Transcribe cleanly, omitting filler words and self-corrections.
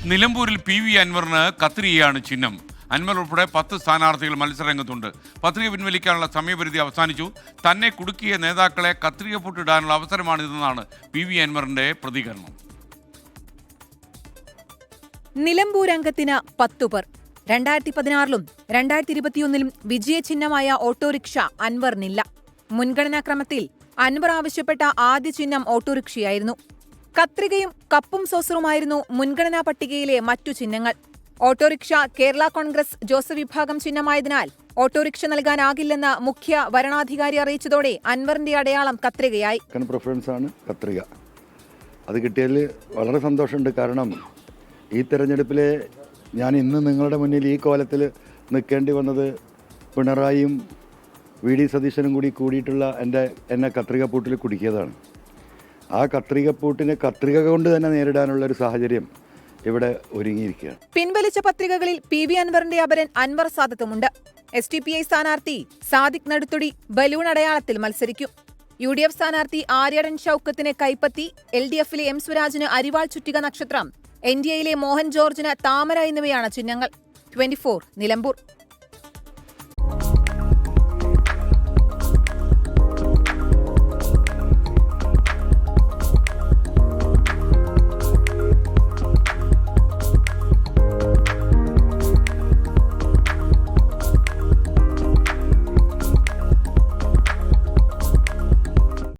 നിലമ്പൂരിൽ P V അൻവറിന് കത്രികയാണ് ചിഹ്നം. അൻവർ ഉൾപ്പെടെ 10 സ്ഥാനാർത്ഥികൾ മത്സരരംഗത്തുണ്ട്. പത്രിക പിൻവലിക്കാനുള്ള സമയപരിധി അവസാനിച്ചു. തന്നെ കുടുക്കിയ നേതാക്കളെ കത്രിക പൂട്ടിടാനുള്ള അവസരമാണിതെന്നാണ് പി വി അൻവറിന്റെ പ്രതികരണം. നിലമ്പൂർ അംഗത്തിന് 10 പേർ. 2016-ലും 2021-ലും വിജയചിഹ്നമായ ഓട്ടോറിക്ഷ അൻവറിനില്ല. മുൻഗണനാക്രമത്തിൽ അൻവർ ആവശ്യപ്പെട്ട ആദ്യ ചിഹ്നം ഓട്ടോറിക്ഷയായിരുന്നു. കത്രികയും കപ്പും സോസറുമായിരുന്നു മുൻഗണനാ പട്ടികയിലെ മറ്റു ചിഹ്നങ്ങൾ. ഓട്ടോറിക്ഷ കേരള കോൺഗ്രസ് ജോസഫ് വിഭാഗം ചിഹ്നമായതിനാൽ ഓട്ടോറിക്ഷ നൽകാനാകില്ലെന്ന് മുഖ്യ വരണാധികാരി അറിയിച്ചതോടെ അൻവറിന്റെ അടയാളം കത്രികയായി. പ്രിഫറൻസ് ആണ് കത്രിക. അത് കിട്ടിയതിൽ വളരെ സന്തോഷമുണ്ട്. കാരണം ഈ തെരഞ്ഞെടുപ്പിലെ ഞാൻ ഇന്ന് നിങ്ങളുടെ മുന്നിൽ ഈ കോലത്തിൽ നിൽക്കേണ്ടി വന്നത് പിണറായിയും വി ഡി സതീശനും കൂടിയിട്ടുള്ള എന്നെ കത്രിക പൂട്ടിൽ കുടുക്കിയതാണ്. ആ കത്രികപ്പൂട്ടിനെ കത്രിക കൊണ്ട് തന്നെ നേരിടാനുള്ള ഒരു സാഹചര്യം ഇവിടെ ഒരുങ്ങിയിരിക്കുകയാണ്. പിൻവലിച്ച പത്രികകളിൽ പി വി അൻവറിന്റെ അപരൻ അൻവർ സാദത്തുമുണ്ട്. SDPI സ്ഥാനാർത്ഥി സാദിഖ് നടുത്തുടി ബലൂൺ അടയാളത്തിൽ മത്സരിക്കും. UDF സ്ഥാനാർത്ഥി ആര്യടൻ ഷൌക്കത്തിന് കൈപ്പത്തി, LDF-ലെ M സ്വരാജിന് അരിവാൾ ചുറ്റിക നക്ഷത്രം, NDA-യിലെ മോഹൻ ജോർജിന് താമര എന്നിവയാണ് ചിഹ്നങ്ങൾ. 24 നിലമ്പൂർ.